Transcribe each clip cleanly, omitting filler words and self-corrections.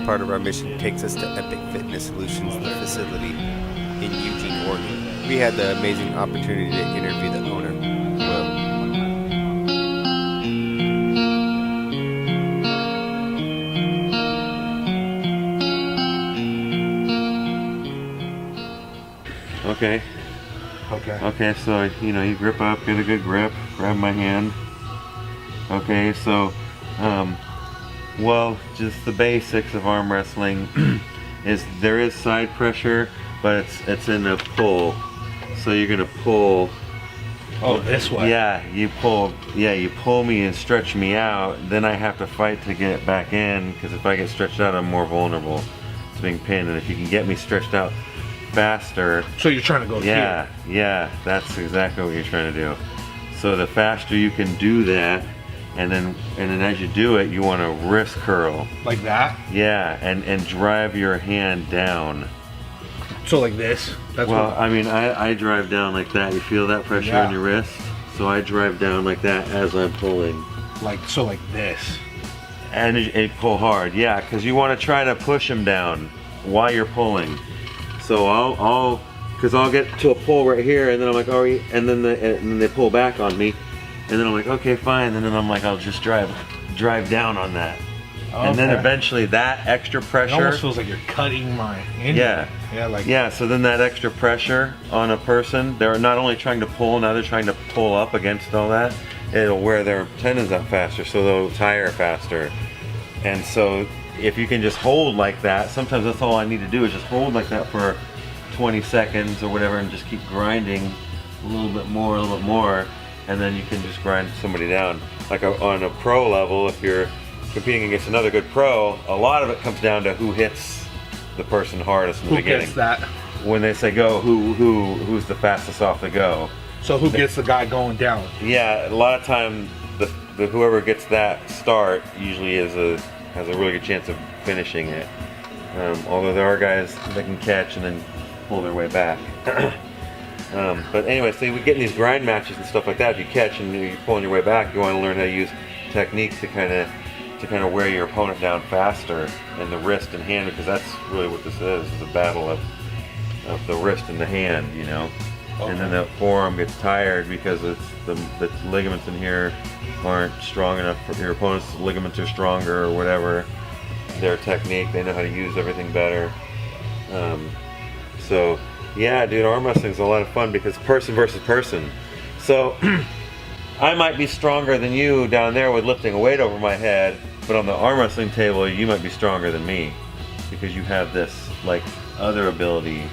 part of our mission takes us to Epic Fitness Solutions, the facility in Eugene, Oregon. We had the amazing opportunity to interview the owner, Will. Okay. Okay, so, you know, you grip up, get a good grip, grab my hand. Okay, so, well, just the basics of arm wrestling is there is side pressure, but it's in a pull. So you're gonna pull. Oh, this way. Yeah, you pull me and stretch me out. Then I have to fight to get back in, because if I get stretched out, I'm more vulnerable to being pinned. And if you can get me stretched out faster. So you're trying to go here. Yeah, that's exactly what you're trying to do. So the faster you can do that, and then as you do it, you want to wrist curl. Like that? Yeah, and drive your hand down. So like this? That's well, I mean, I drive down like that. You feel that pressure on your wrist? So I drive down like that as I'm pulling. Like this. And you pull hard, yeah, because you want to try to push them down while you're pulling. So I'll get to a pull right here, and then I'm like, oh, and then they pull back on me, and then I'm like, okay, fine, and then I'm like, I'll just drive down on that, and then eventually that extra pressure. It almost feels like you're cutting my injury. Yeah. So then that extra pressure on a person, they're not only trying to pull, now they're trying to pull up against all that. It'll wear their tendons up faster, so they'll tire faster, and so. If you can just hold like that, sometimes that's all I need to do is just hold like that for 20 seconds or whatever, and just keep grinding a little bit more, and then you can just grind somebody down. Like on a pro level, if you're competing against another good pro, a lot of it comes down to who hits the person hardest in the beginning. Who gets that? When they say go, who's the fastest off the go? So who gets the guy going down? Yeah, a lot of time the whoever gets that start usually has a really good chance of finishing it. Although there are guys that can catch and then pull their way back. But anyway, so we get in these grind matches and stuff like that. If you catch and you're pulling your way back, you want to learn how to use techniques to kind of wear your opponent down faster, and the wrist and hand, because that's really what this is a battle of the wrist and the hand, you know. Okay. And then the forearm gets tired because it's the ligaments in here aren't strong enough for your opponent's ligaments are stronger or whatever. Their technique, they know how to use everything better. So yeah, dude, arm wrestling is a lot of fun because person versus person. So I might be stronger than you down there with lifting a weight over my head, but on the arm wrestling table, you might be stronger than me because you have this like other ability.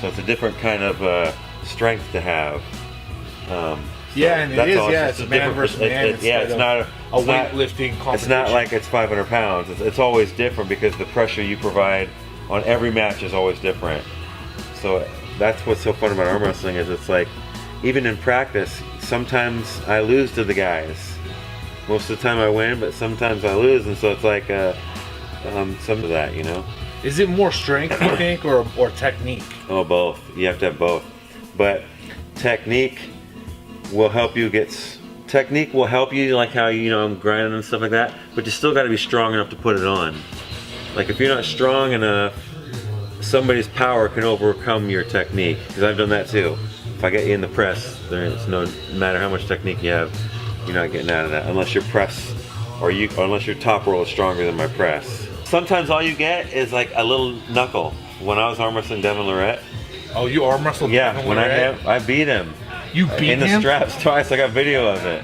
So it's a different kind of strength to have. Yeah, and it is. Yeah, it's a man versus man. It's not a weightlifting competition. It's not like it's 500 pounds. It's always different because the pressure you provide on every match is always different. So that's what's so fun about arm wrestling is it's like, even in practice, sometimes I lose to the guys. Most of the time I win, but sometimes I lose, and so it's like some of that, you know. Is it more strength, you think, or technique? Oh, both. You have to have both. But technique will help you like how, you know, I'm grinding and stuff like that, but you still got to be strong enough to put it on. Like if you're not strong enough, somebody's power can overcome your technique, because I've done that too. If I get you in the press, there's no matter how much technique you have, you're not getting out of that unless your press unless your top roll is stronger than my press. Sometimes all you get is like a little knuckle. When I was arm wrestling Devin Lorette. Oh, you arm wrestled Devin Lorette? I beat him. You beat him? In the straps twice. I got video of it.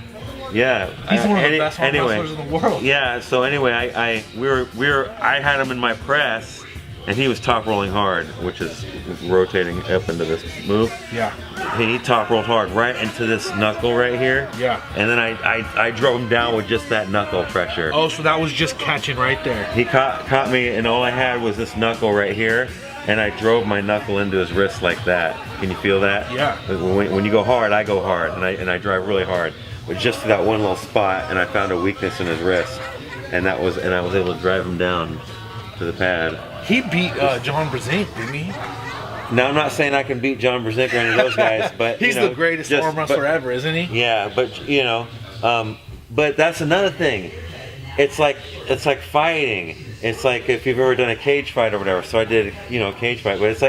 Yeah. He's one of the best arm wrestlers in the world. Yeah. So anyway, I had him in my press, and he was top rolling hard, which is rotating up into this move. Yeah. He top rolled hard right into this knuckle right here. Yeah. And then I drove him down with just that knuckle pressure. Oh, so that was just catching right there. He caught me, and all I had was this knuckle right here. And I drove my knuckle into his wrist like that. Can you feel that? Yeah. When you go hard, I go hard, and I drive really hard. But just to that one little spot, and I found a weakness in his wrist, and I was able to drive him down to the pad. He beat John Brzezinski, didn't he? Now I'm not saying I can beat John Brzezinski or any of those guys, but he's the greatest arm wrestler ever, isn't he? Yeah, but you know, but that's another thing. it's like fighting. It's like if you've ever done a cage fight or whatever. So I did, a cage fight, but it's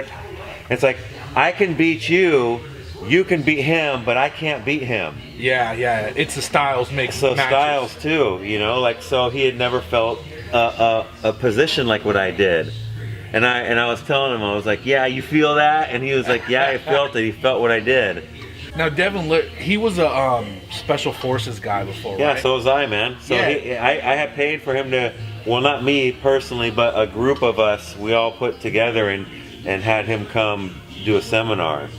like I can beat you, you can beat him, but I can't beat him. Yeah. It's the styles make so matches. Styles too, so he had never felt a position like what I did. And I was telling him, I was like, yeah, you feel that? And he was like, yeah, I felt it. He felt what I did. Now, Devin, he was a special forces guy before, yeah, right? so was I, man. So yeah. I had paid for him to, well, not me personally, but a group of us, we all put together and had him come do a seminar.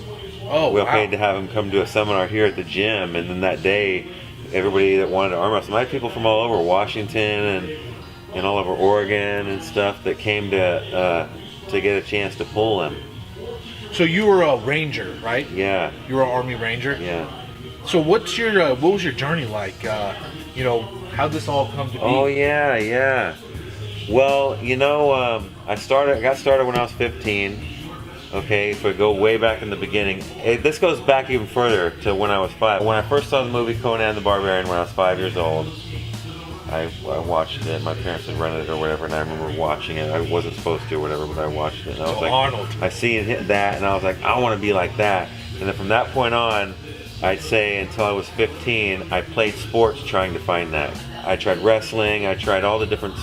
Oh, we all wow. paid to have him come do a seminar here at the gym. And then that day, everybody that wanted to arm wrestle, I had people from all over Washington and all over Oregon and stuff that came to get a chance to pull him. So you were a ranger, right? Yeah. You were an Army Ranger? Yeah. So what was your journey like? How'd this all come to be? Oh, yeah. Well, I got started when I was 15. Okay, so I go way back in the beginning. This goes back even further to when I was 5. When I first saw the movie Conan the Barbarian when I was 5 years old, I watched it. My parents had rented it or whatever, and I remember watching it. I wasn't supposed to or whatever, but I watched it. And I was like, Arnold. I seen it hit that, and I was like, I want to be like that. And then from that point on, I'd say until I was 15, I played sports trying to find that. I tried wrestling. I tried a lot of different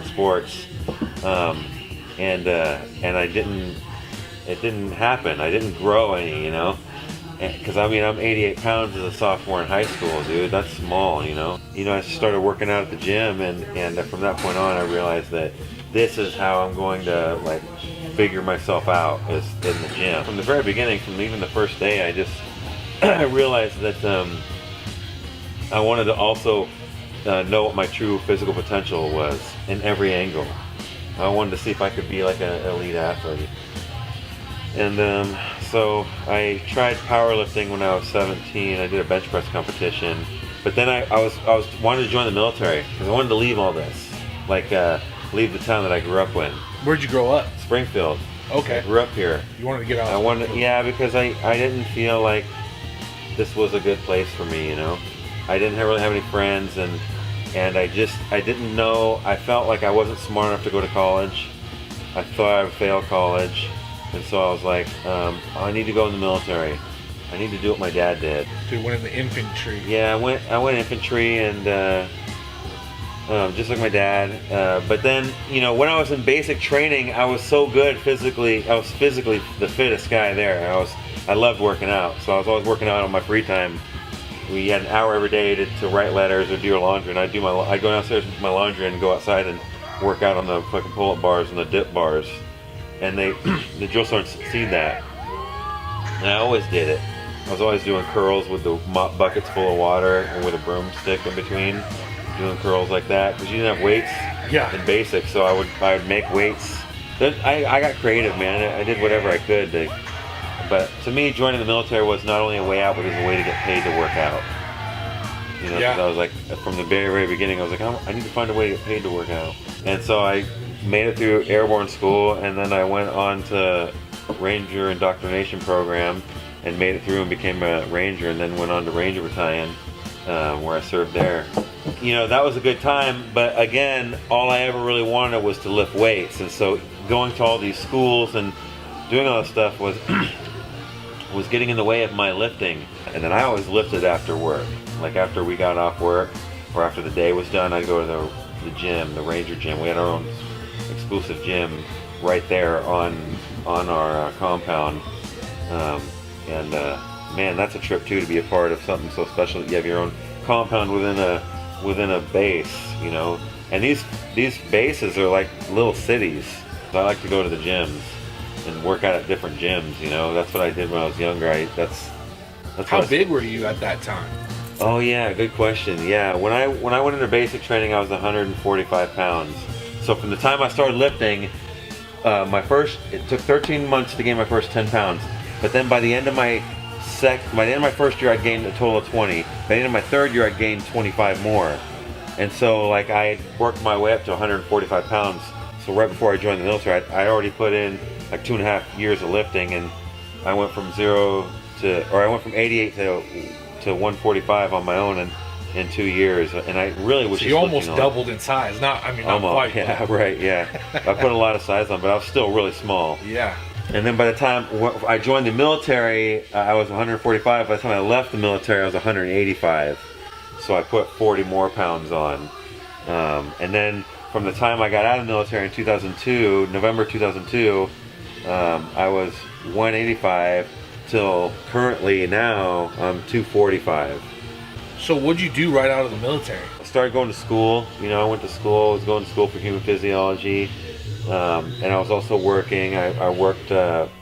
sports, and I didn't. It didn't happen. I didn't grow any, because I'm 88 pounds as a sophomore in high school, dude. That's small, I started working out at the gym, and from that point on, I realized that this is how I'm going to figure myself out, is in the gym. From the very beginning, from even the first day, I realized that I wanted to also know what my true physical potential was in every angle. I wanted to see if I could be like an elite athlete. And so I tried powerlifting when I was 17. I did a bench press competition, but then I wanted to join the military because I wanted to leave all this, leave the town that I grew up in. Where'd you grow up? Springfield. Okay. I grew up here. You wanted to get out? Because I didn't feel like this was a good place for me. I didn't really have any friends, and I didn't know. I felt like I wasn't smart enough to go to college. I thought I would fail college. And so I was like, I need to go in the military. I need to do what my dad did. So you went in the infantry. Yeah, I went infantry, and just like my dad. But then, when I was in basic training, I was so good physically. I was physically the fittest guy there. I loved working out, so I was always working out on my free time. We had an hour every day to write letters or do your laundry, and I'd go downstairs with my laundry and go outside and work out on the fucking pull-up bars and the dip bars. And the drill sergeants see that. And I always did it. I was always doing curls with the mop buckets full of water and with a broomstick in between, doing curls like that because you didn't have weights in basic. So I would make weights. Then I got creative, man. I did whatever I could. But to me, joining the military was not only a way out, but it was a way to get paid to work out. Because I was like, from the very, very beginning, I was like, I need to find a way to get paid to work out. And so I made it through airborne school, and then I went on to Ranger indoctrination program and made it through and became a Ranger, and then went on to Ranger Battalion where I served there. That was a good time, but again, all I ever really wanted was to lift weights, and so going to all these schools and doing all this stuff was was getting in the way of my lifting. And then I always lifted after work, like after we got off work or after the day was done. I'd go to the gym, the Ranger gym. We had our own exclusive gym right there on our compound, man, that's a trip too, to be a part of something so special that you have your own compound within a base, and these bases are like little cities. So I like to go to the gyms and work out at different gyms. That's what I did when I was younger. That's how big were you at that time? Oh yeah, good question. Yeah, when I went into basic training, I was 145 pounds. So from the time I started lifting, it took 13 months to gain my first 10 pounds. But then by the end of my first year, I'd gained a total of 20. By the end of my third year, I'd gained 25 more. And so I worked my way up to 145 pounds. So right before I joined the military, I already put in like 2.5 years of lifting, and I went from 88 to 145 on my own, and in 2 years, and I really was So just you almost looking on- doubled in size. Not Almost, quite. yeah, right, yeah. I put a lot of size on, but I was still really small. But yeah. And then by the time I joined the military, I was 145. By the time I left the military, I was 185. So I put 40 more pounds on. And then from the time I got out of the military in 2002, November 2002, I was 185 till currently now I'm 245. So what'd you do right out of the military? I started going to school. You know, I went to school. I was going to school for human physiology. And I was also working. I worked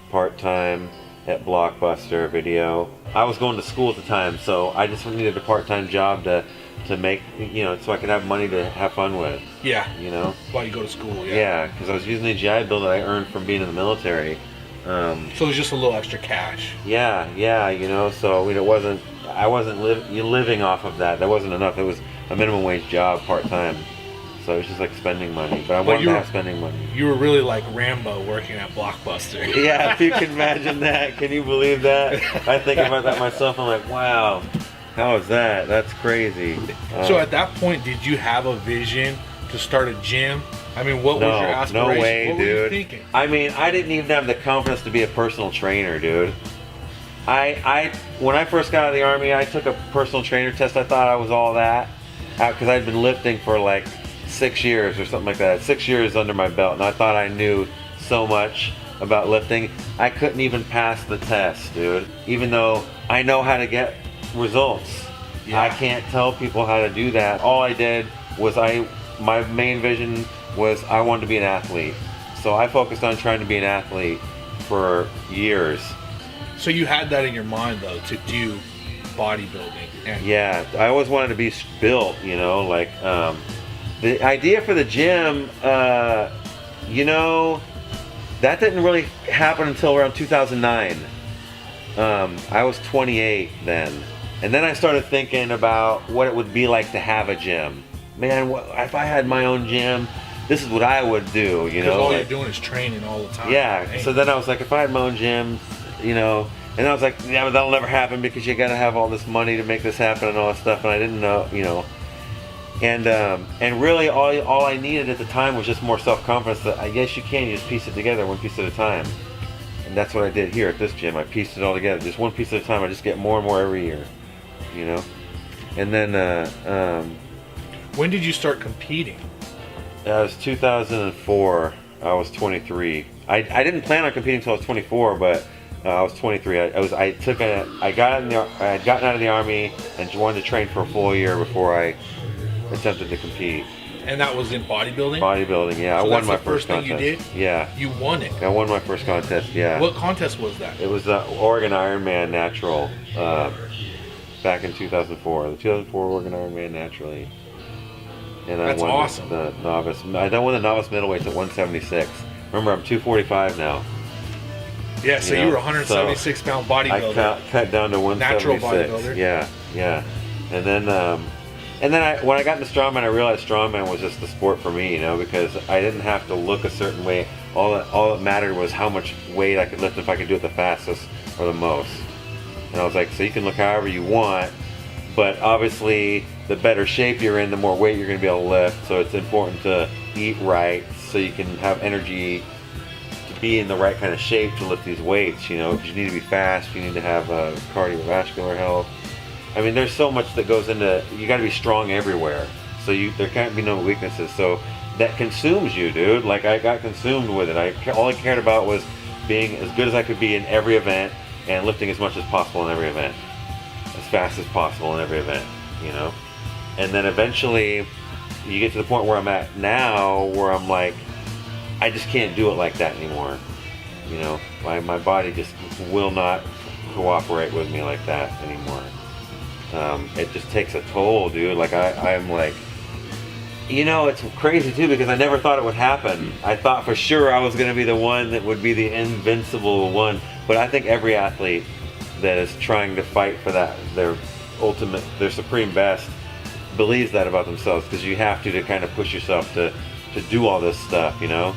part-time at Blockbuster Video. I was going to school at the time, so I just needed a part-time job to make, you know, so I could have money to have fun with, Yeah. you know? While you go to school, yeah. Yeah, because I was using the GI Bill that I earned from being in the military. So it's just a little extra cash. Yeah, you know, so I mean, I wasn't living off of that. That wasn't enough. It was a minimum wage job, part-time. So it was just like spending money, but I wanted to have spending money. You were really like Rambo working at Blockbuster. Yeah, if you can imagine that. Can you believe that? I think about that myself. I'm like, wow, how is that? That's crazy. So at that point, did you have a vision to start a gym? I mean, what was your aspiration? No way, what dude. were you thinking? I mean, I didn't even have the confidence to be a personal trainer, dude. When I first got out of the Army, I took a personal trainer test. I thought I was all that, because I'd been lifting for like 6 years or something like that. 6 years under my belt, and I thought I knew so much about lifting. I couldn't even pass the test, dude. Even though I know how to get results. Yeah. I can't tell people how to do that. All I did was my main vision was I wanted to be an athlete. So I focused on trying to be an athlete for years. So you had that in your mind though, to do bodybuilding. And Yeah, I always wanted to be built, you know, like the idea for the gym, you know, that didn't really happen until around 2009. I was 28 then. And then I started thinking about what it would be like to have a gym. Man, if I had my own gym, this is what I would do, you know. all like, you're doing is training all the time. yeah, Dang. so then I was like, if I had my own gym, you know, and I was like, yeah, but that'll never happen because you gotta have all this money to make this happen and all that stuff, and I didn't know, you know. And really all I needed at the time was just more self-confidence that I guess you can, you just piece it together one piece at a time. And that's what I did here at this gym. I pieced it all together, just one piece at a time. I just get more and more every year, you know. And then When did you start competing? that was 2004. I was 23. I didn't plan on competing until I was 24, but I was 23. I had gotten out of the Army and wanted to train for a full year before I attempted to compete. And that was in bodybuilding? Bodybuilding, yeah. So I won that's my the first thing contest. you did? Yeah. You won it. I won my first contest, yeah. What contest was that? It was the Oregon Ironman Natural back in 2004. The 2004 Oregon Ironman Naturally. And That's I won awesome. the novice. I won the novice middleweights at 176. Remember, I'm 245 now. Yeah, so you know, were a 176 pound bodybuilder. I cut down to 176. Natural bodybuilder. Yeah. And then when I got into strongman, I realized strongman was just the sport for me, you know, because I didn't have to look a certain way. All that mattered was how much weight I could lift, if I could do it the fastest or the most. And I was like, so you can look however you want, but obviously the better shape you're in, the more weight you're going to be able to lift. So it's important to eat right so you can have energy to be in the right kind of shape to lift these weights, you know, because you need to be fast, you need to have cardiovascular health. I mean, there's so much that goes into, you got to be strong everywhere. So there can't be no weaknesses. So that consumes you, dude. Like, I got consumed with it. All I cared about was being as good as I could be in every event and lifting as much as possible in every event, as fast as possible in every event, you know. And then eventually you get to the point where I'm at now, where I'm like, I just can't do it like that anymore. You know, my body just will not cooperate with me like that anymore. It just takes a toll, dude. Like I'm like, you know, it's crazy too, because I never thought it would happen. I thought for sure I was going to be the one that would be the invincible one. But I think every athlete that is trying to fight for that, their supreme best, believes that about themselves, because you have to kind of push yourself to do all this stuff, you know,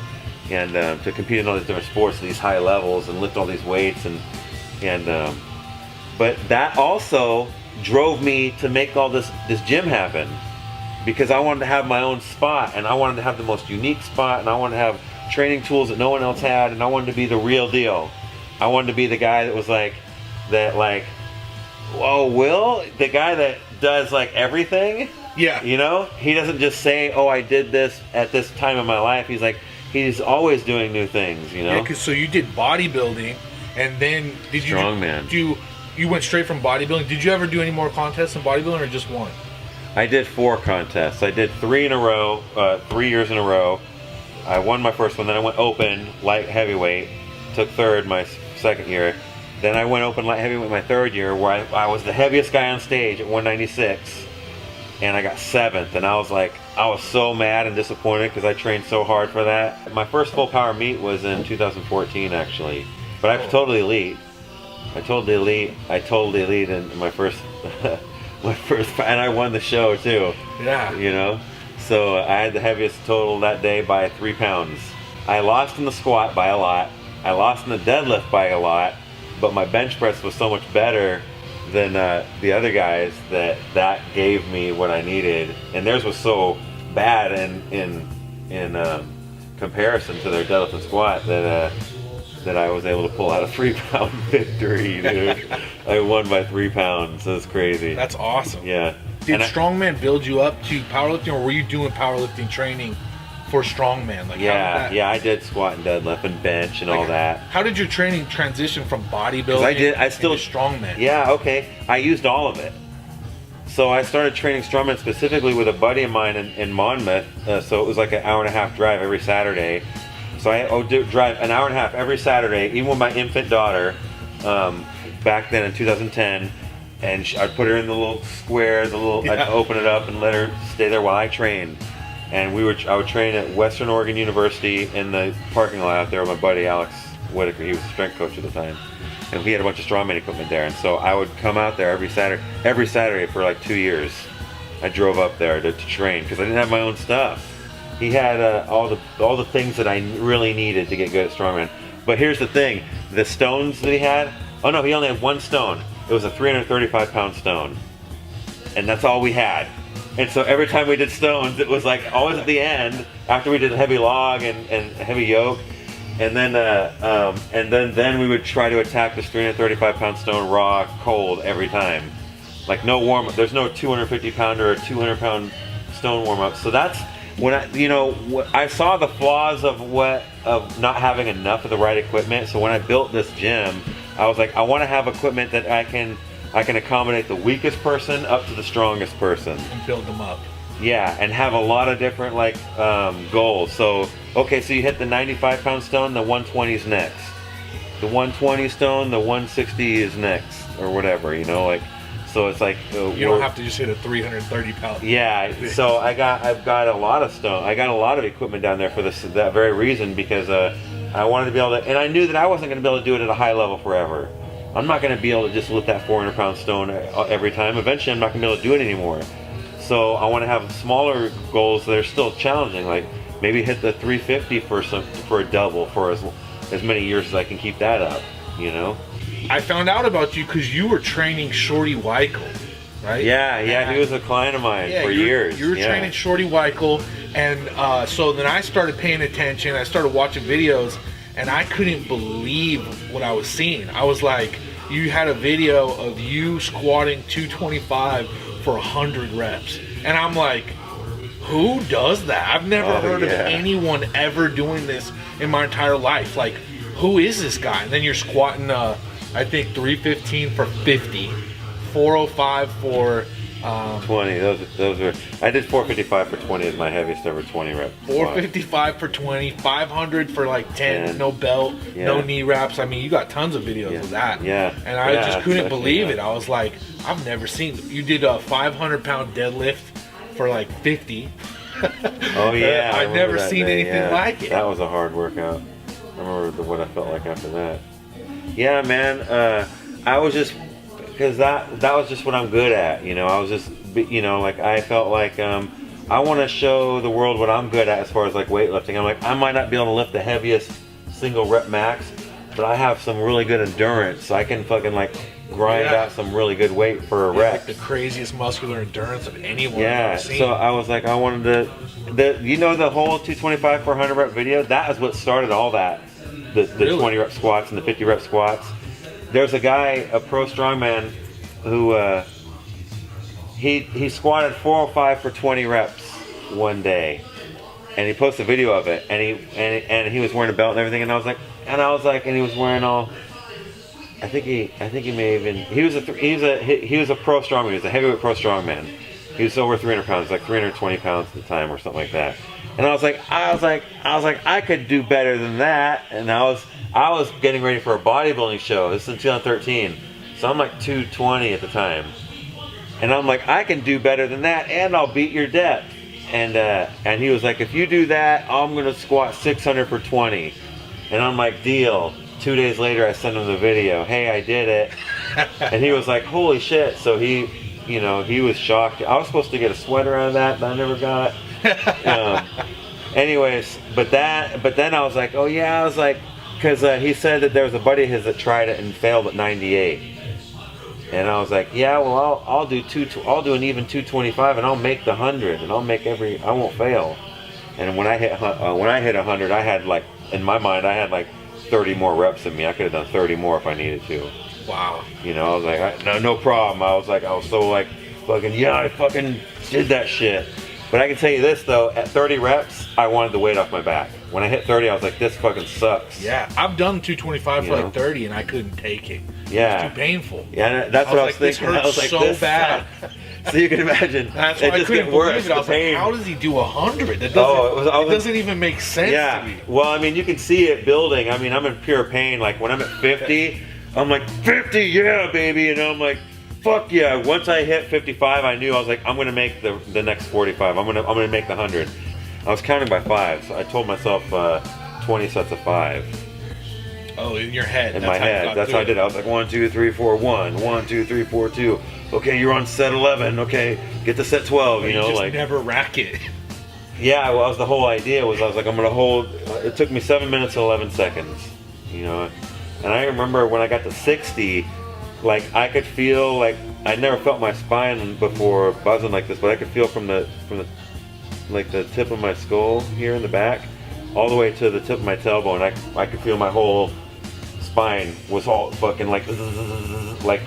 and to compete in all these different sports at these high levels and lift all these weights and but that also drove me to make all this gym happen, because I wanted to have my own spot, and I wanted to have the most unique spot, and I wanted to have training tools that no one else had, and I wanted to be the real deal. I wanted to be the guy that was like, whoa, Will, the guy that does like everything. Yeah. You know, he doesn't just say, oh, I did this at this time in my life. He's like, he's always doing new things, you know? Yeah, because so you did bodybuilding, and then did you... Strongman. You went straight from bodybuilding. Did you ever do any more contests in bodybuilding, or just one? I did 4 contests. I did 3 in a row, 3 years in a row. I won my first one, then I went open, light heavyweight, took 3rd my second year. Then I went open light heavyweight my 3rd year, where I was the heaviest guy on stage at 196, and I got 7th, and I was so mad and disappointed because I trained so hard for that. My first full power meet was in 2014 actually, but I totally elite. I totally elite in my first and I won the show too. Yeah. You know? So I had the heaviest total that day by 3 pounds. I lost in the squat by a lot. I lost in the deadlift by a lot, but my bench press was so much better than the other guys that gave me what I needed. And theirs was so bad in comparison to their deadlift and squat that I was able to pull out a 3-pound victory, dude. I won by 3 pounds. That's crazy. That's awesome. Yeah. Did strongman build you up to powerlifting, or were you doing powerlifting training for strongman? Like, yeah, I did squat and deadlift and bench and all that. How did your training transition from bodybuilding I still into strongman? Yeah, okay. I used all of it. So I started training strongman specifically with a buddy of mine in Monmouth. So it was like an hour-and-a-half drive every Saturday. So I would drive an hour and a half every Saturday, even with my infant daughter, back then in 2010. And I'd put her in the little square, I'd open it up and let her stay there while I trained. And I would train at Western Oregon University in the parking lot out there with my buddy Alex Whitaker. He was the strength coach at the time, and he had a bunch of strongman equipment there. And so I would come out there every Saturday for like 2 years. I drove up there to train because I didn't have my own stuff. He had all the things that I really needed to get good at strongman. But here's the thing: the stones that he had. Oh no, he only had 1 stone. It was a 335-pound stone, and that's all we had. And so every time we did stones, it was like always at the end after we did a heavy log and heavy yoke, and then we would try to attack this 335-pound stone raw, cold every time. Like no warm up. There's no 250-pounder or 200-pound stone warm up. So that's when I saw the flaws of not having enough of the right equipment. So when I built this gym, I was like, I want to have equipment that I can accommodate the weakest person up to the strongest person. And build them up. Yeah, and have a lot of different goals. So, okay, so you hit the 95-pound stone, the 120 is next. The 120 stone, the 160 is next, or whatever, So it's like you don't have to just hit a 330-pound. Yeah, so I've got a lot of stone. I got a lot of equipment down there for that very reason, because I wanted to be able to, and I knew that I wasn't going to be able to do it at a high level forever. I'm not going to be able to just lift that 400-pound stone every time. Eventually, I'm not going to be able to do it anymore. So I want to have smaller goals that are still challenging, like maybe hit the 350 for a double for as many years as I can keep that up. I found out about you because you were training Shorty Weichel, right? Yeah, he was a client of mine for years. You were training Shorty Weichel, and so then I started paying attention. I started watching videos, and I couldn't believe what I was seeing. I was like, you had a video of you squatting 225 for 100 reps, and I'm like, who does that? I've never heard of anyone ever doing this in my entire life. Like, who is this guy? And then you're squatting, I think 315 for 50, 405 for 20. Those were. I did 455 for 20 as my heaviest ever 20 rep. 455 for 20, 500 for like 10, no belt, no knee wraps. I mean, you got tons of videos of that. Yeah. And I just couldn't believe it. I was like, I've never seen. You did a 500-pound deadlift for like 50. Oh yeah. I've never seen anything like it. That was a hard workout. I remember what I felt like after that. Yeah, man. I was just, because that was just what I'm good at. I was just, I felt like I want to show the world what I'm good at as far as like weightlifting. I'm like, I might not be able to lift the heaviest single rep max, but I have some really good endurance. I can fucking like grind out some really good weight for a rep. Like the craziest muscular endurance of anyone I've Yeah, ever seen. so I was like, I wanted to, you know, the whole 225 for 100 rep video, that is what started all that. The Really? 20 rep squats and the 50 rep squats. There's a guy, a pro strongman, who he squatted 405 for 20 reps one day, and he posted a video of it, and he was wearing a belt and everything, and I was like, and he was wearing all. I think he may have been. He was a pro strongman. He was a heavyweight pro strongman. He was over 300 pounds, like 320 pounds at the time or something like that. And I was like, I could do better than that. And I was getting ready for a bodybuilding show. This is in 2013, so I'm like 220 at the time. And I'm like, I can do better than that, and I'll beat your depth. And he was like, if you do that, I'm gonna squat 600 for 20. And I'm like, deal. 2 days later, I sent him the video. Hey, I did it. And he was like, holy shit. So he was shocked. I was supposed to get a sweater out of that, but I never got. Anyways, but then I was like, oh yeah, I was like, because he said that there was a buddy of his that tried it and failed at 98. And I was like, yeah, well, I'll do an even 225, and I'll make the 100, and I won't fail. And when I hit 100, I had like, in my mind, I had like 30 more reps in me. I could have done 30 more if I needed to. Wow. You know, I was like, no problem. I was so like, fucking, yeah, I fucking did that shit. But I can tell you this though, at 30 reps, I wanted the weight off my back. When I hit 30, I was like, this fucking sucks. Yeah, I've done 225 for like 30, and I couldn't take it. Yeah. It's too painful. Yeah, that's what I was thinking. This hurts I was like, so this bad. So you can imagine. That's why I couldn't believe it. I was like, how does he do 100? That doesn't, it doesn't even make sense to me. Well, I mean, you can see it building. I mean, I'm in pure pain. Like when I'm at 50, I'm like, 50, yeah, baby. And I'm like, fuck yeah. Once I hit 55, I knew, I was like, I'm going to make the next 45. I'm gonna make the 100. I was counting by 5. So I told myself 20 sets of 5. Oh, in your head. In my head. That's how I did it. I was like, 1, 2, 3, 4, 1. 1, 2, 3, 4, 2. Okay, you're on set 11. Okay, get to set 12. You know, just like never rack it. Yeah, well, that was the whole idea. Was I was like, I'm gonna hold. It took me 7 minutes and 11 seconds. You know, and I remember when I got to 60, like I could feel like I never felt my spine before buzzing like this, but I could feel from the like the tip of my skull here in the back, all the way to the tip of my tailbone. I could feel my whole spine was all fucking like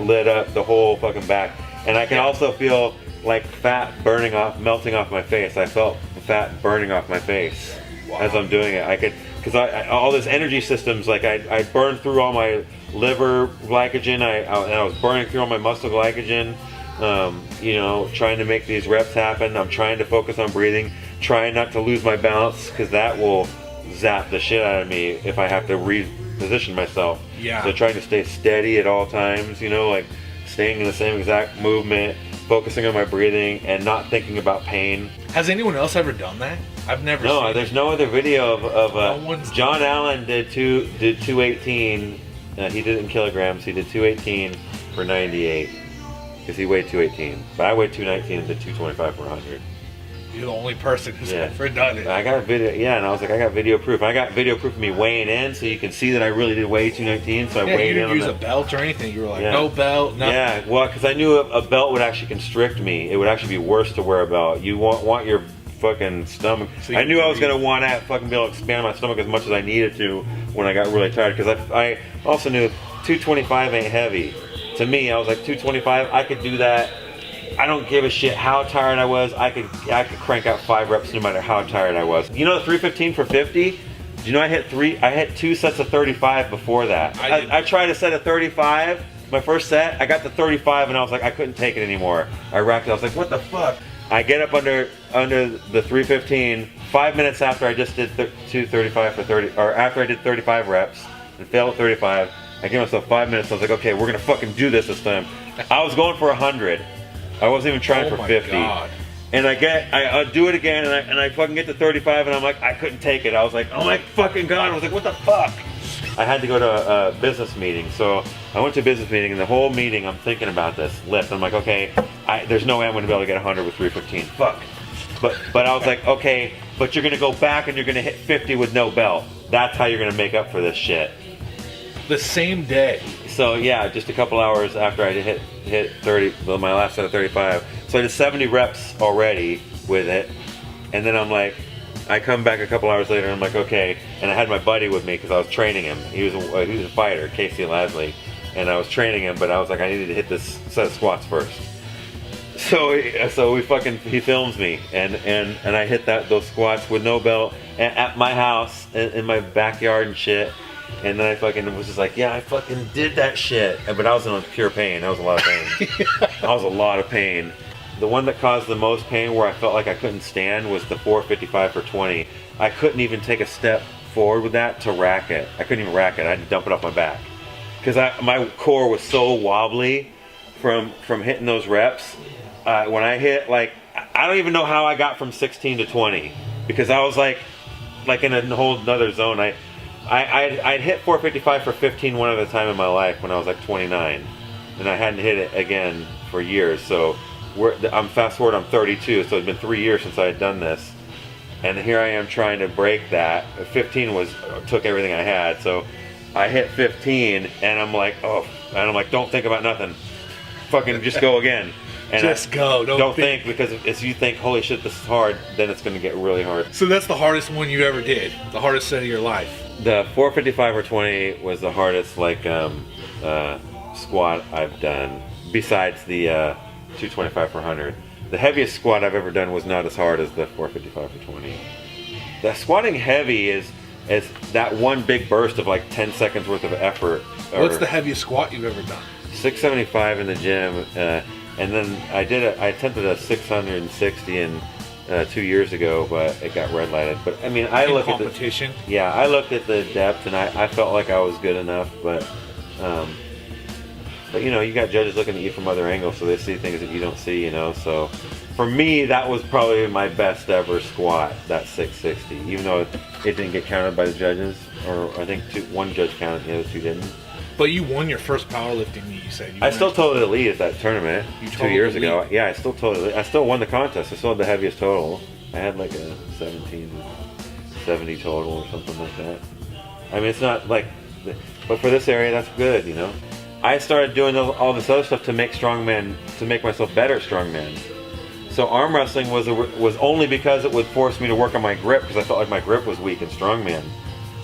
lit up, the whole fucking back. And I can also feel like fat melting off my face. I felt the fat burning off my face as I'm doing it. I could, because all this energy systems, like I burned through all my liver glycogen, and I was burning through all my muscle glycogen, you know, trying to make these reps happen. I'm trying to focus on breathing, trying not to lose my balance, because that will zap the shit out of me if I have to reposition myself. Yeah. So trying to stay steady at all times, you know, like staying in the same exact movement, focusing on my breathing, and not thinking about pain. Has anyone else ever done that? I've never seen No, there's no other video of No John Allen did 218. He did it in kilograms. He did 218 for 98 because he weighed 218. But I weighed 219 and did 225 for 100. You're the only person who's ever done it. I got video, and I was like, I got video proof. I got video proof of me weighing in, so you can see that I really did weigh 219. So I weighed you in. didn't use a belt or anything. You were like, no belt, nothing. Yeah, well, because I knew a belt would actually constrict me. It would actually be worse to wear a belt. You want your fucking stomach. So I knew I was gonna want to fucking be able to expand my stomach as much as I needed to when I got really tired. Because I also knew 225 ain't heavy. To me, I was like 225. I could do that. I don't give a shit how tired I was. I could crank out 5 reps no matter how tired I was. You know the 315 for 50? Do you know I hit 2 sets of 35 before that? I tried a set of 35. My first set, I got to 35 and I was like, I couldn't take it anymore. I racked it. I was like, what the fuck? I get up under the 315 5 minutes after I just did 235 for 30, or after I did 35 reps and failed at 35. I gave myself 5 minutes. I was like, okay, we're gonna fucking do this time. I was going for 100. I wasn't even trying for 50. God. And I do it again, and I fucking get to 35, and I'm like, I couldn't take it. I was like, oh my fucking God. I was like, what the fuck? I had to go to a business meeting. So I went to a business meeting, and the whole meeting I'm thinking about this lift. I'm like, okay, there's no way I'm going to be able to get 100 with 315. Fuck. But I was like, okay, but you're going to go back and you're going to hit 50 with no belt. That's how you're going to make up for this shit. The same day. So yeah, just a couple hours after I hit 30, well, my last set of 35. So I did 70 reps already with it, and then I'm like, I come back a couple hours later and I'm like, okay, and I had my buddy with me because I was training him. He was a fighter, Casey Lasley, and I was training him, but I was like, I needed to hit this set of squats first. So he films me, and I hit those squats with no belt at my house in my backyard and shit. And then I fucking was just like, yeah, I fucking did that shit. But I was in pure pain. That was a lot of pain. I was a lot of pain. The one that caused the most pain, where I felt like I couldn't stand, was the 455 for 20. I couldn't even take a step forward with that to rack it. I couldn't even rack it. I had to dump it off my back because my core was so wobbly from hitting those reps. When I hit, like, I don't even know how I got from 16 to 20, because I was like in a whole other zone. I'd hit 455 for 15 one other time in my life when I was like 29, and I hadn't hit it again for years. So I'm fast forward, I'm 32, so it's been 3 years since I had done this, and here I am trying to break that. 15 took everything I had, so I hit 15, and I'm like, don't think about nothing, fucking just go again. And just go. Don't think, because if you think, holy shit, this is hard, then it's going to get really hard. So that's the hardest one you ever did, the hardest set of your life. The 455 or 20 was the hardest squat I've done, besides the 225 per 100. The heaviest squat I've ever done was not as hard as the 455 for 20. The squatting heavy is that one big burst of like 10 seconds worth of effort. What's the heaviest squat you've ever done? 675 in the gym, and then I attempted a 660 2 years ago, but it got red lighted. But I mean, I looked at competition. I looked at the depth, and I felt like I was good enough, but you know, you got judges looking at you from other angles, so they see things that you don't see, you know. So for me, that was probably my best ever squat, that 660, even though it didn't get counted by the judges, or I think one judge counted, the other two didn't. But you won your first powerlifting meet, you said. I still totaled elite at that tournament 2 years ago. Yeah, I still won the contest. I still had the heaviest total. I had like a 1770 total or something like that. I mean, it's not like, but for this area, that's good, you know. I started doing all this other stuff to make myself better at strongman. So arm wrestling was only because it would force me to work on my grip, because I felt like my grip was weak in strongman.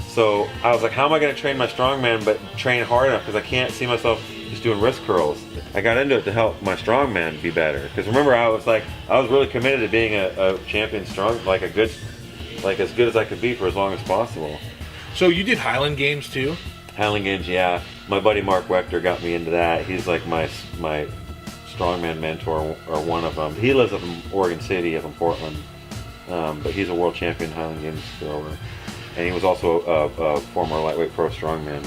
So I was like, how am I going to train my strongman but train hard enough, because I can't see myself just doing wrist curls. I got into it to help my strongman be better, because remember, I was really committed to being a champion like as good as I could be for as long as possible. So you did Highland Games too? Highland Games, yeah. My buddy Mark Wechter got me into that. He's like my strongman mentor, or one of them. He lives up in Oregon City, up in Portland, but he's a world champion Highland Games thrower. And he was also a former lightweight pro strongman.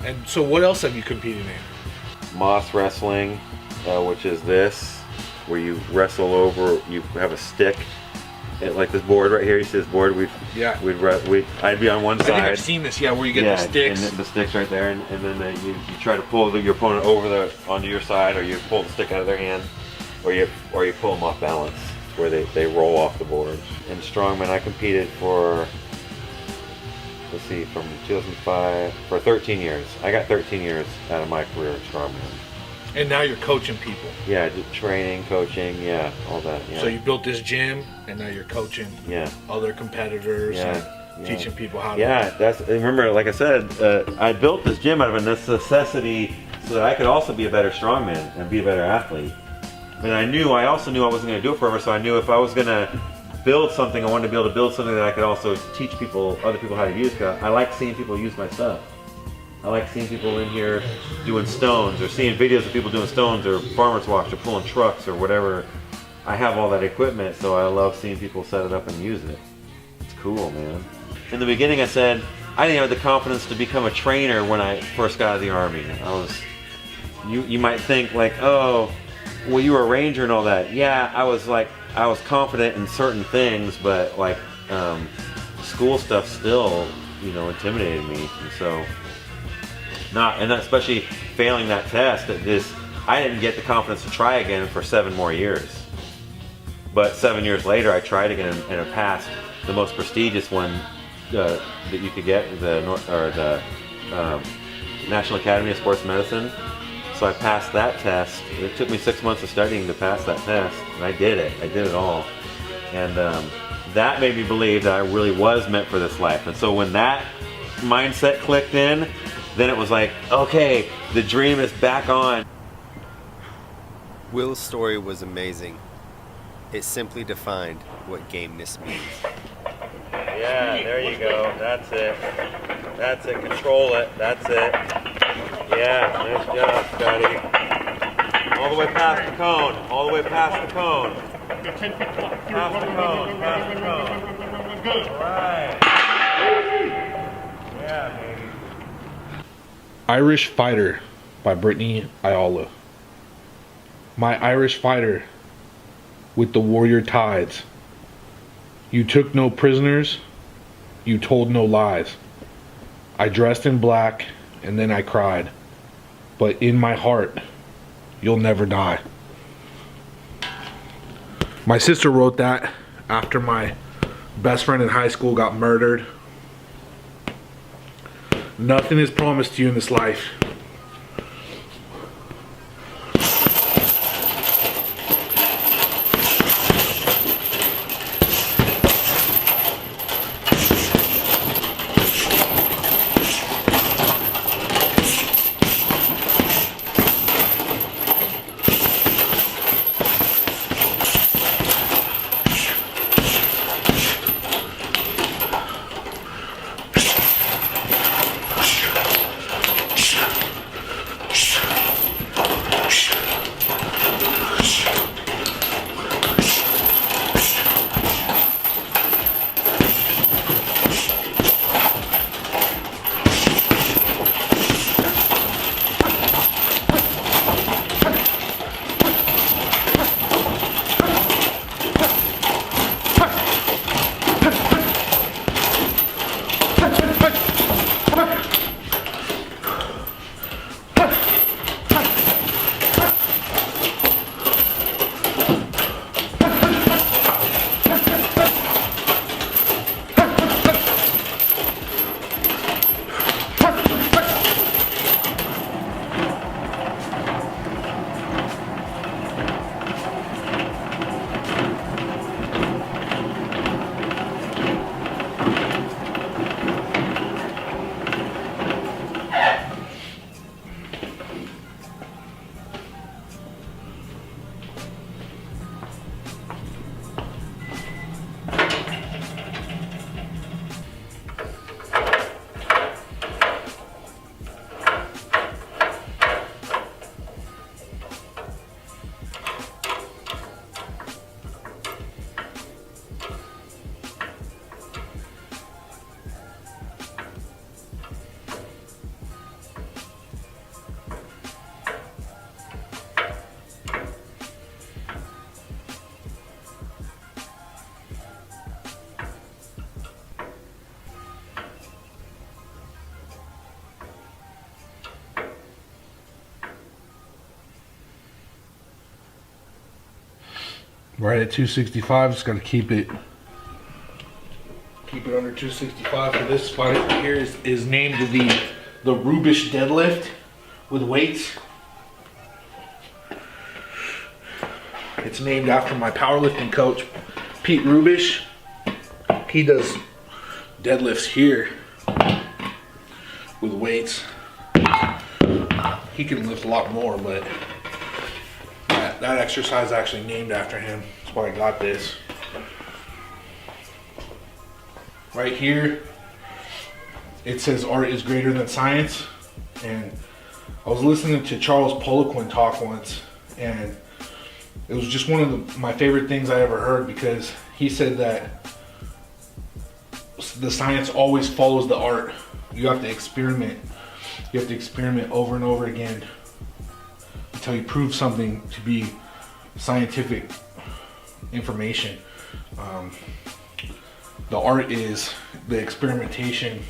And so what else have you competed in? Moss wrestling, which is this, where you wrestle over, you have a stick, like this board right here. You see this board? I'd be on one side. I think I've seen this, where you get the sticks. And the sticks right there, and then you try to pull your opponent onto your side, or you pull the stick out of their hand, or you pull them off balance, where they roll off the board. In strongman, I competed for, from 2005 for 13 years. I got 13 years out of my career in strongman. And now you're coaching people. Yeah, training, coaching, all that. Yeah. So you built this gym, and now you're coaching other competitors and teaching people how to. Yeah, remember, like I said, I built this gym out of a necessity so that I could also be a better strongman and be a better athlete. And I also knew I wasn't going to do it forever, so I knew if I was going to build something, I wanted to be able to build something that I could also teach other people how to use. Cause I like seeing people use my stuff. I like seeing people in here doing stones, or seeing videos of people doing stones, or farmer's walks, or pulling trucks, or whatever. I have all that equipment, so I love seeing people set it up and use it. It's cool, man. In the beginning, I said I didn't have the confidence to become a trainer when I first got out of the Army. You might think like, oh, well, you were a ranger and all that. Yeah, I was confident in certain things, but like school stuff still, intimidated me. And so, especially failing that test, I didn't get the confidence to try again for 7 more years. But 7 years later, I tried again and I passed the most prestigious one that you could get, the National Academy of Sports Medicine. So I passed that test. It took me 6 months of studying to pass that test, and I did it. I did it all. And that made me believe that I really was meant for this life. And so when that mindset clicked in, then it was like, okay, the dream is back on. Will's story was amazing. It simply defined what gameness means. Yeah, there you go. That's it. That's it. Control it. That's it. Yeah, nice job, Scotty. All the way past the cone. All the way past the cone. Past the cone. Past the cone. All right. Yeah, baby. Irish Fighter by Brittany Ayala. My Irish fighter with the warrior tides. You took no prisoners, you told no lies. I dressed in black and then I cried. But in my heart, you'll never die. My sister wrote that after my best friend in high school got murdered. Nothing is promised to you in this life. Right at 265, just gotta keep it under 265 for this fight. Here is named the Rubish deadlift with weights. It's named after my powerlifting coach, Pete Rubish. He does deadlifts here with weights. He can lift a lot more, but that exercise is actually named after him. That's why I got this. Right here, it says art is greater than science. And I was listening to Charles Poliquin talk once, and it was just one of my favorite things I ever heard, because he said that the science always follows the art. You have to experiment. You have to experiment over and over again until you prove something to be scientific information. The art is the experimentation,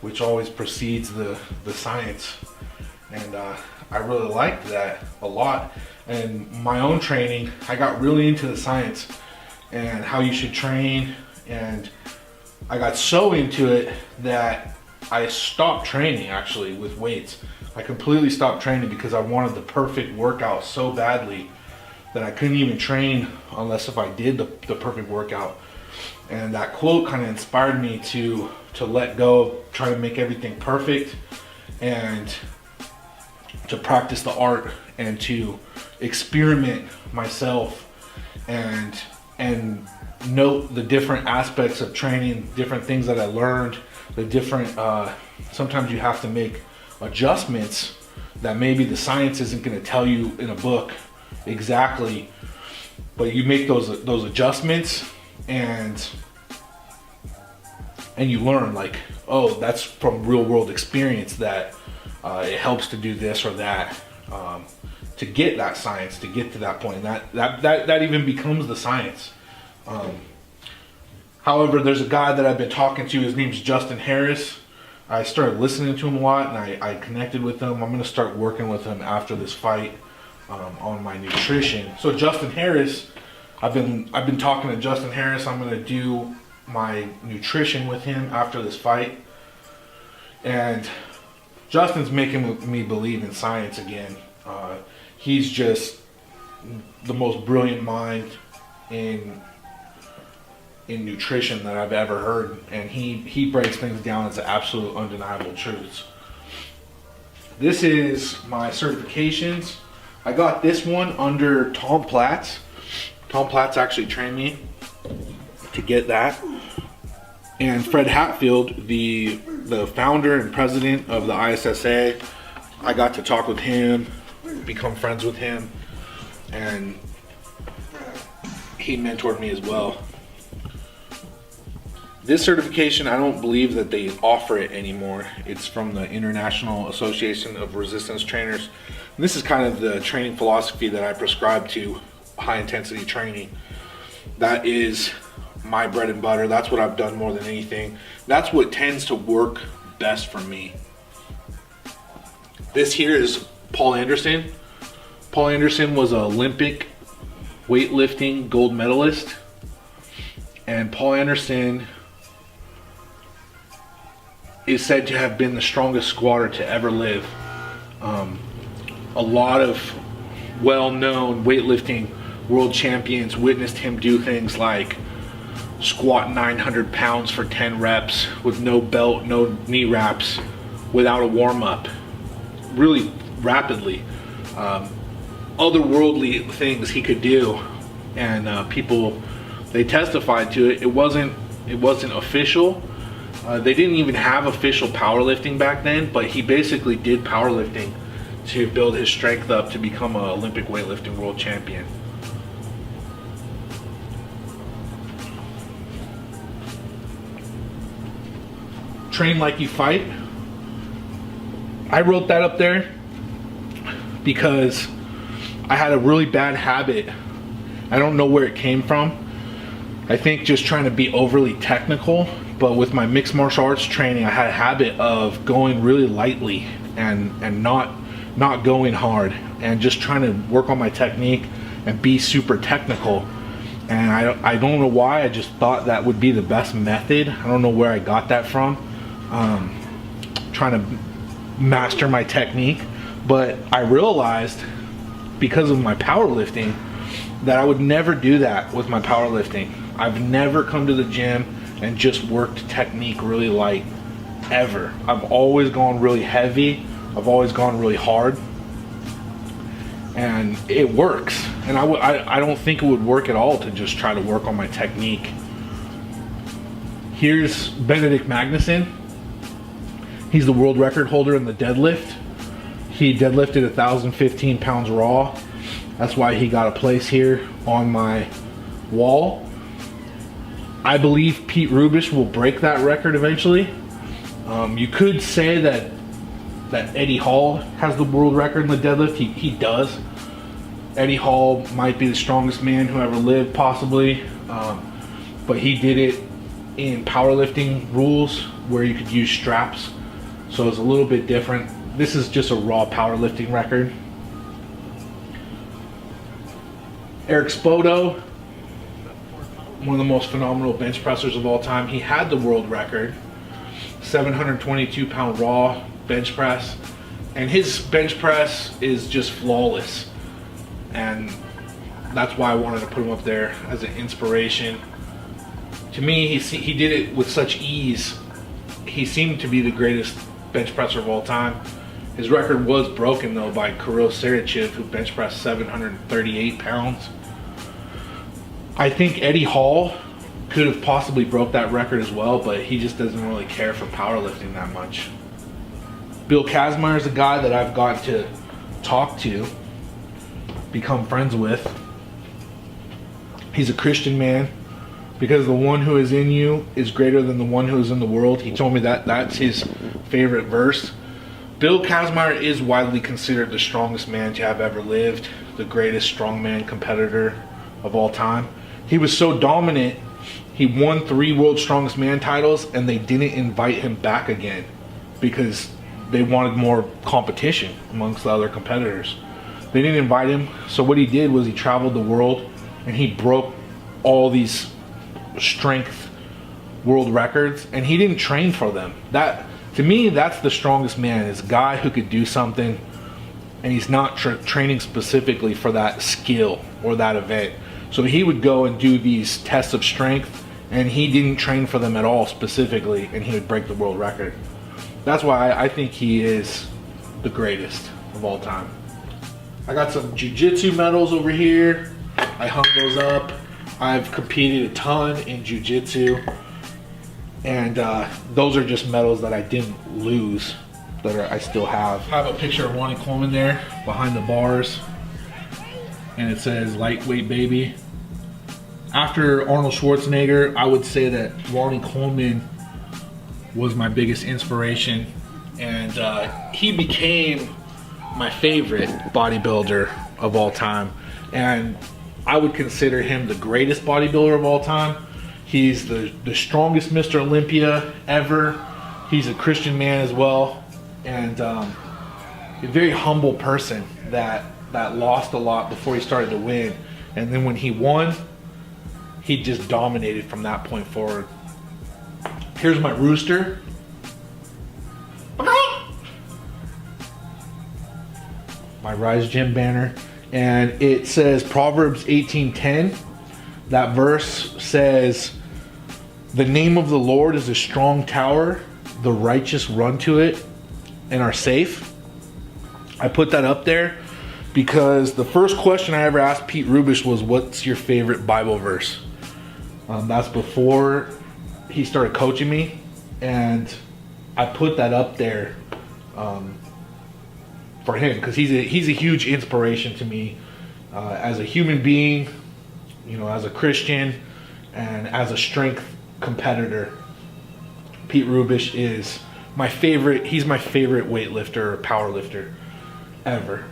which always precedes the science. And I really liked that a lot. And my own training, I got really into the science and how you should train. And I got so into it that I stopped training actually with weights. I completely stopped training because I wanted the perfect workout so badly that I couldn't even train unless if I did the perfect workout. And that quote kind of inspired me to let go of trying to make everything perfect and to practice the art and to experiment myself and note the different aspects of training, different things that I learned, the different sometimes you have to make adjustments that maybe the science isn't going to tell you in a book exactly, but you make those adjustments and you learn, like, oh, that's from real world experience that it helps to do this or that to get that science, to get to that point. And that even becomes the science. However, there's a guy that I've been talking to. His name's Justin Harris. I started listening to him a lot, and I connected with him. I'm going to start working with him after this fight on my nutrition. So Justin Harris, I've been talking to Justin Harris. I'm going to do my nutrition with him after this fight, and Justin's making me believe in science again. He's just the most brilliant mind in nutrition that I've ever heard, and he breaks things down as absolute undeniable truths. This is my certifications. I got this one under Tom Platz. Tom Platz actually trained me to get that. And Fred Hatfield, the founder and president of the ISSA, I got to talk with him, become friends with him, and he mentored me as well. This certification, I don't believe that they offer it anymore. It's from the International Association of Resistance Trainers. And this is kind of the training philosophy that I prescribe to, high intensity training. That is my bread and butter. That's what I've done more than anything. That's what tends to work best for me. This here is Paul Anderson. Paul Anderson was an Olympic weightlifting gold medalist. And Paul Anderson is said to have been the strongest squatter to ever live. A lot of well-known weightlifting world champions witnessed him do things like squat 900 pounds for 10 reps with no belt, no knee wraps, without a warm-up, really rapidly. Otherworldly things he could do, and people, they testified to it. It wasn't official. They didn't even have official powerlifting back then, but he basically did powerlifting to build his strength up to become an Olympic weightlifting world champion. Train like you fight. I wrote that up there because I had a really bad habit. I don't know where it came from. I think just trying to be overly technical, but with my mixed martial arts training, I had a habit of going really lightly and not going hard, and just trying to work on my technique and be super technical. And I don't know why, I just thought that would be the best method. I don't know where I got that from, trying to master my technique. But I realized, because of my powerlifting, that I would never do that with my powerlifting. I've never come to the gym and just worked technique really light, ever. I've always gone really heavy. I've always gone really hard, and it works. And I don't think it would work at all to just try to work on my technique. Here's Benedict Magnuson. He's the world record holder in the deadlift. He deadlifted 1,015 pounds raw. That's why he got a place here on my wall. I believe Pete Rubish will break that record eventually. You could say that Eddie Hall has the world record in the deadlift. He does. Eddie Hall might be the strongest man who ever lived, possibly. But he did it in powerlifting rules where you could use straps. So it's a little bit different. This is just a raw powerlifting record. Eric Spoto, one of the most phenomenal bench pressers of all time. He had the world record. 722 pound raw bench press, and his bench press is just flawless, and that's why I wanted to put him up there as an inspiration. To me, he did it with such ease. He seemed to be the greatest bench presser of all time. His record was broken though by Kirill Sarachev, who bench pressed 738 pounds. I think Eddie Hall could have possibly broke that record as well, but he just doesn't really care for powerlifting that much. Bill Kazmaier is a guy that I've gotten to talk to, become friends with. He's a Christian man, because the one who is in you is greater than the one who is in the world. He told me that that's his favorite verse. Bill Kazmaier is widely considered the strongest man to have ever lived, the greatest strongman competitor of all time. He was so dominant, he won 3 World's Strongest Man titles, and they didn't invite him back again because they wanted more competition amongst the other competitors. They didn't invite him, so what he did was he traveled the world and he broke all these strength world records, and he didn't train for them. That, to me, that's the strongest man, is a guy who could do something and he's not training specifically for that skill or that event. So he would go and do these tests of strength, and he didn't train for them at all specifically, and he would break the world record. That's why I think he is the greatest of all time. I got some jiu-jitsu medals over here. I hung those up. I've competed a ton in jiu-jitsu, and those are just medals that I didn't lose, that I still have. I have a picture of Ronnie Coleman there behind the bars, and it says lightweight baby. After Arnold Schwarzenegger, I would say that Ronnie Coleman was my biggest inspiration, and he became my favorite bodybuilder of all time, and I would consider him the greatest bodybuilder of all time. He's the strongest Mr. Olympia ever. He's a Christian man as well, and a very humble person that lost a lot before he started to win, and then when he won, he just dominated from that point forward. Here's my rooster. My Rise Gym banner, and it says Proverbs 18:10. That verse says, "The name of the Lord is a strong tower, the righteous run to it and are safe." I put that up there because the first question I ever asked Pete Rubish was, "What's your favorite Bible verse?" That's before he started coaching me, and I put that up there for him because he's a huge inspiration to me as a human being, you know, as a Christian, and as a strength competitor. Pete Rubish is my favorite. He's my favorite weightlifter or powerlifter ever.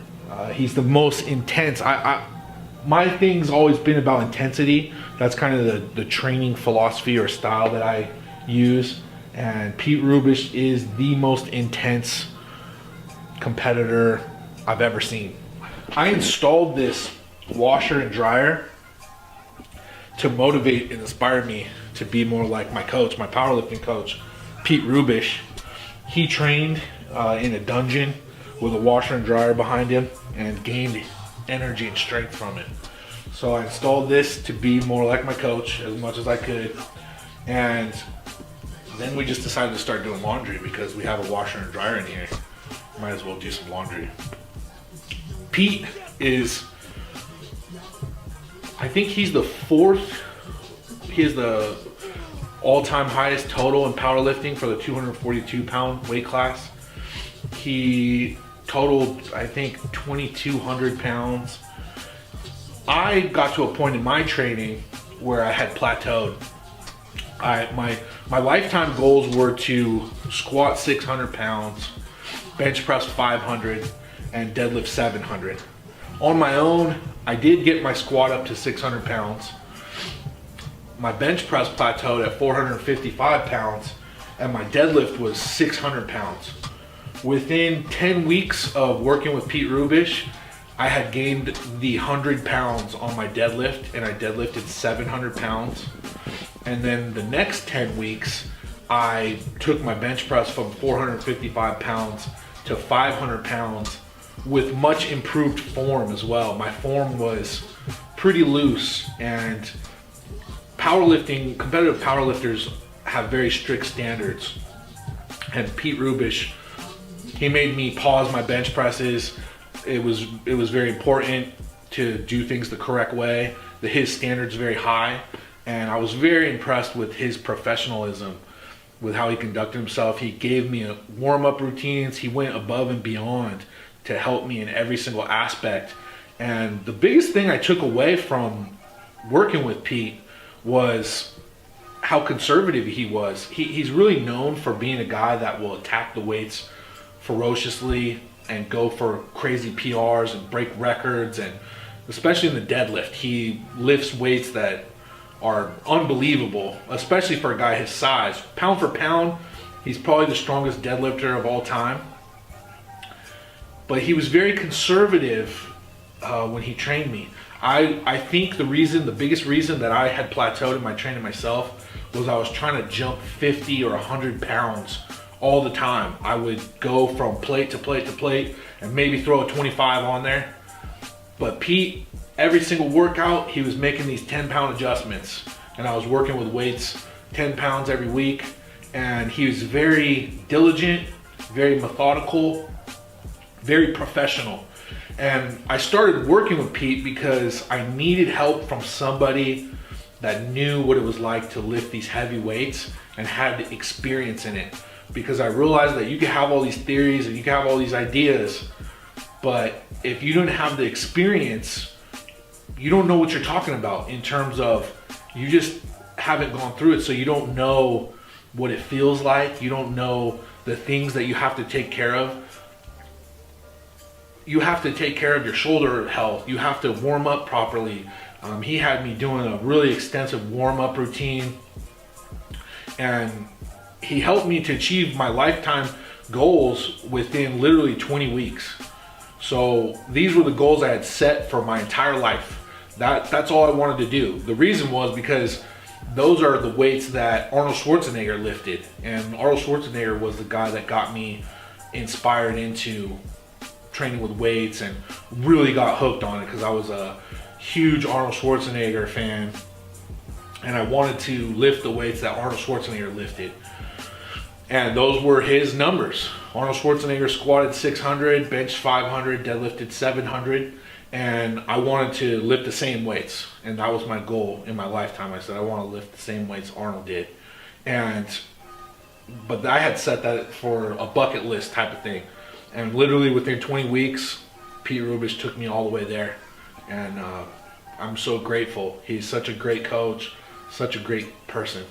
He's the most intense. My thing's always been about intensity. That's kind of the training philosophy or style that I use. And Pete Rubish is the most intense competitor I've ever seen. I installed this washer and dryer to motivate and inspire me to be more like my coach, my powerlifting coach, Pete Rubish. He trained in a dungeon with a washer and dryer behind him and gained energy and strength from it. So I installed this to be more like my coach as much as I could, and then we just decided to start doing laundry because we have a washer and dryer in here. Might as well do some laundry. Pete is, I think he's the fourth, he is the all-time highest total in powerlifting for the 242 pound weight class. He totaled, I think, 2,200 pounds. I got to a point in my training where I had plateaued. My lifetime goals were to squat 600 pounds, bench press 500, and deadlift 700. On my own, I did get my squat up to 600 pounds. My bench press plateaued at 455 pounds, and my deadlift was 600 pounds. Within 10 weeks of working with Pete Rubish, I had gained the 100 pounds on my deadlift, and I deadlifted 700 pounds. And then the next 10 weeks, I took my bench press from 455 pounds to 500 pounds with much improved form as well. My form was pretty loose, and powerlifting, competitive powerlifters have very strict standards. And Pete Rubish, he made me pause my bench presses. It was very important to do things the correct way. His standards very high, and I was very impressed with his professionalism, with how he conducted himself. He gave me warm-up routines. He went above and beyond to help me in every single aspect. And the biggest thing I took away from working with Pete was how conservative he was. He's really known for being a guy that will attack the weights ferociously and go for crazy PRs and break records, and especially in the deadlift. He lifts weights that are unbelievable, especially for a guy his size. Pound for pound, he's probably the strongest deadlifter of all time. But he was very conservative when he trained me. I think the biggest reason that I had plateaued in my training myself was I was trying to jump 50 or 100 pounds all the time. I would go from plate to plate to plate and maybe throw a 25 on there. But Pete, every single workout, he was making these 10-pound adjustments. And I was working with weights 10 pounds every week. And he was very diligent, very methodical, very professional. And I started working with Pete because I needed help from somebody that knew what it was like to lift these heavy weights and had experience in it. Because I realized that you can have all these theories and you can have all these ideas, but if you don't have the experience, you don't know what you're talking about, in terms of you just haven't gone through it, so you don't know what it feels like. You don't know the things that you have to take care of. You have to take care of your shoulder health. You have to warm up properly. He had me doing a really extensive warm-up routine, and he helped me to achieve my lifetime goals within literally 20 weeks. So these were the goals I had set for my entire life. That's all I wanted to do. The reason was because those are the weights that Arnold Schwarzenegger lifted, and Arnold Schwarzenegger was the guy that got me inspired into training with weights and really got hooked on it, because I was a huge Arnold Schwarzenegger fan, and I wanted to lift the weights that Arnold Schwarzenegger lifted. And those were his numbers. Arnold Schwarzenegger squatted 600, benched 500, deadlifted 700, and I wanted to lift the same weights. And that was my goal in my lifetime. I said, I want to lift the same weights Arnold did. But I had set that for a bucket list type of thing. And literally within 20 weeks, Pete Rubish took me all the way there. And I'm so grateful. He's such a great coach, such a great person.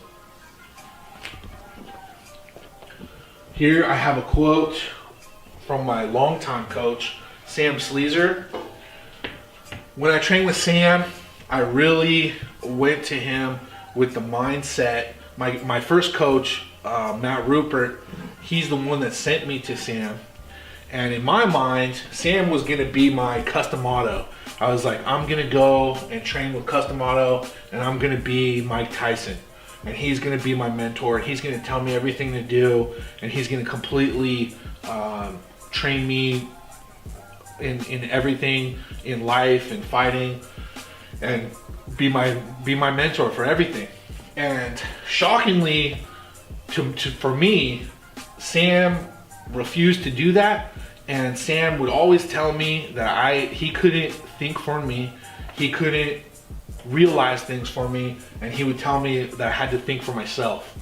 Here I have a quote from my longtime coach, Sam Sleezer. When I trained with Sam, I really went to him with the mindset. My first coach, Matt Rupert, he's the one that sent me to Sam. And in my mind, Sam was going to be my Customato. I was like, I'm going to go and train with Customato, and I'm going to be Mike Tyson. And he's going to be my mentor. He's going to tell me everything to do, and he's going to completely train me in everything in life and fighting, and be my mentor for everything. And shockingly, for me, Sam refused to do that. And Sam would always tell me that he couldn't think for me, he couldn't realize things for me, and he would tell me that I had to think for myself.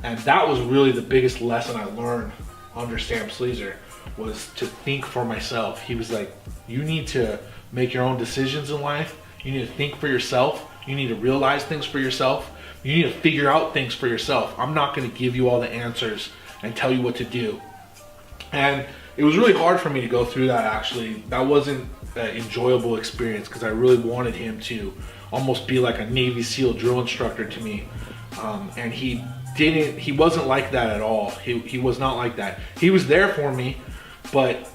And that was really the biggest lesson I learned under Sam Sleezer, was to think for myself. He was like, you need to make your own decisions in life, you need to think for yourself, you need to realize things for yourself, you need to figure out things for yourself. I'm not going to give you all the answers and tell you what to do. And it was really hard for me to go through that, actually. That wasn't an enjoyable experience, because I really wanted him to almost be like a Navy SEAL drill instructor to me. And he wasn't like that at all. He was not like that. He was there for me, but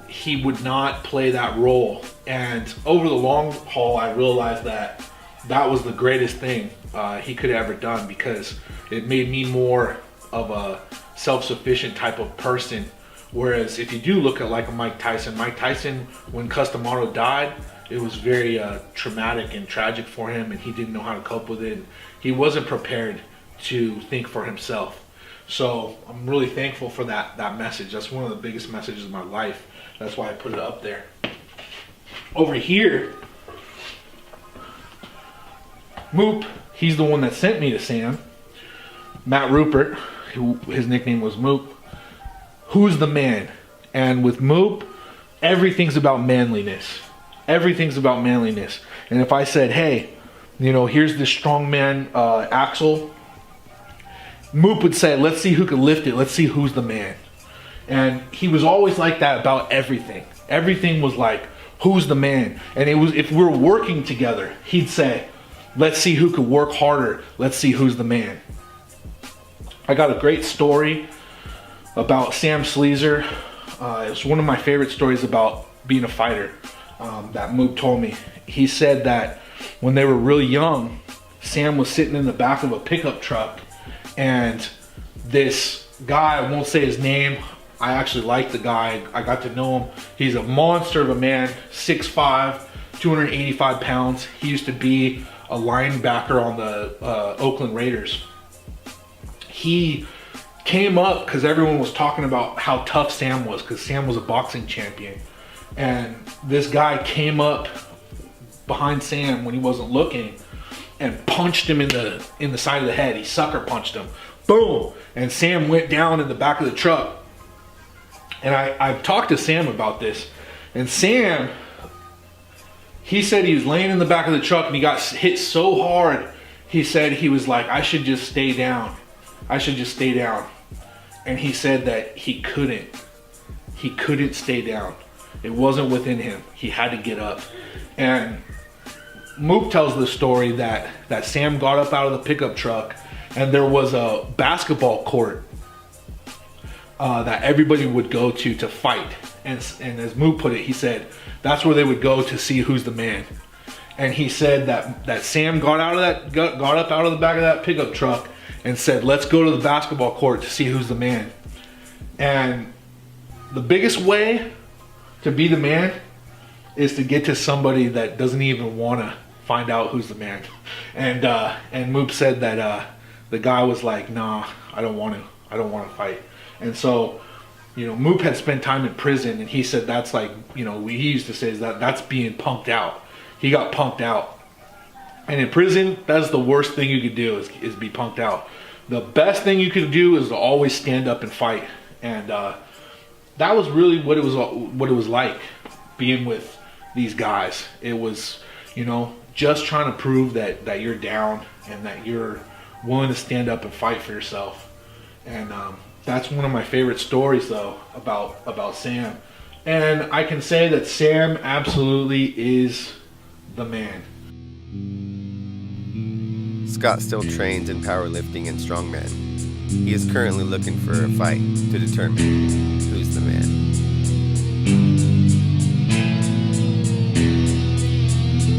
he would not play that role. And over the long haul, I realized that that was the greatest thing he could have ever done, because it made me more of a self-sufficient type of person. Whereas if you do look at like a Mike Tyson, when Custom Auto died, it was very traumatic and tragic for him, and he didn't know how to cope with it. And he wasn't prepared to think for himself. So I'm really thankful for that message. That's one of the biggest messages of my life. That's why I put it up there. Over here, Moop, he's the one that sent me to Sam. Matt Rupert, his nickname was Moop. Who's the man? And with Moop, everything's about manliness. Everything's about manliness. And if I said, hey, you know, here's this strong man axle, Moop would say, let's see who can lift it. Let's see who's the man. And he was always like that about everything. Everything was like, who's the man? And it was, if we were working together, he'd say, let's see who could work harder. Let's see who's the man. I got a great story about Sam Sleezer. It's one of my favorite stories about being a fighter that Moop told me. He said that when they were really young, Sam was sitting in the back of a pickup truck, and this guy, I won't say his name, I actually like the guy, I got to know him. He's a monster of a man, 6'5", 285 pounds. He used to be a linebacker on the Oakland Raiders. He came up because everyone was talking about how tough Sam was, because Sam was a boxing champion. And this guy came up behind Sam when he wasn't looking and punched him in the side of the head. He sucker punched him. Boom! And Sam went down in the back of the truck. And I've talked to Sam about this. And Sam, he said he was laying in the back of the truck and he got hit so hard, he said he was like, I should just stay down. I should just stay down. And he said that he couldn't. He couldn't stay down. It wasn't within him. He had to get up. And Moop tells the story that Sam got up out of the pickup truck and there was a basketball court that everybody would go to fight. And as Moop put it, he said that's where they would go to see who's the man. And he said that Sam got up out of the back of that pickup truck and said, let's go to the basketball court to see who's the man. And the biggest way to be the man is to get to somebody that doesn't even want to find out who's the man. And Moop said that the guy was like, nah, I don't want to fight. And so, you know, Moop had spent time in prison, and he said that's like, you know, he used to say is that's being punked out. He got punked out. And in prison, that's the worst thing you could do is be punked out. The best thing you could do is to always stand up and fight. And that was really what it was like being with these guys. It was, you know, just trying to prove that you're down and that you're willing to stand up and fight for yourself. And that's one of my favorite stories, though, about Sam. And I can say that Sam absolutely is the man. Scott still trains in powerlifting and strongman. He is currently looking for a fight to determine who's the man.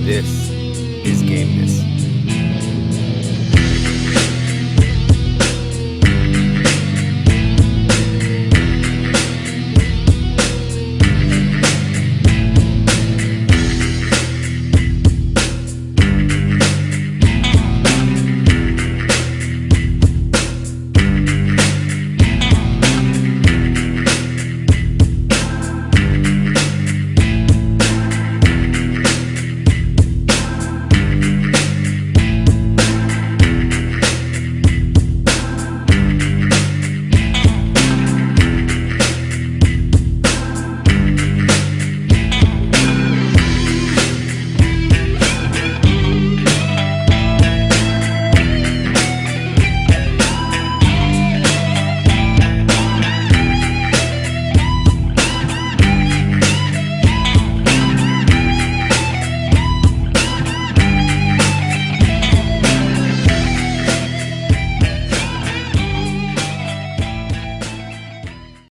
This is Gameness.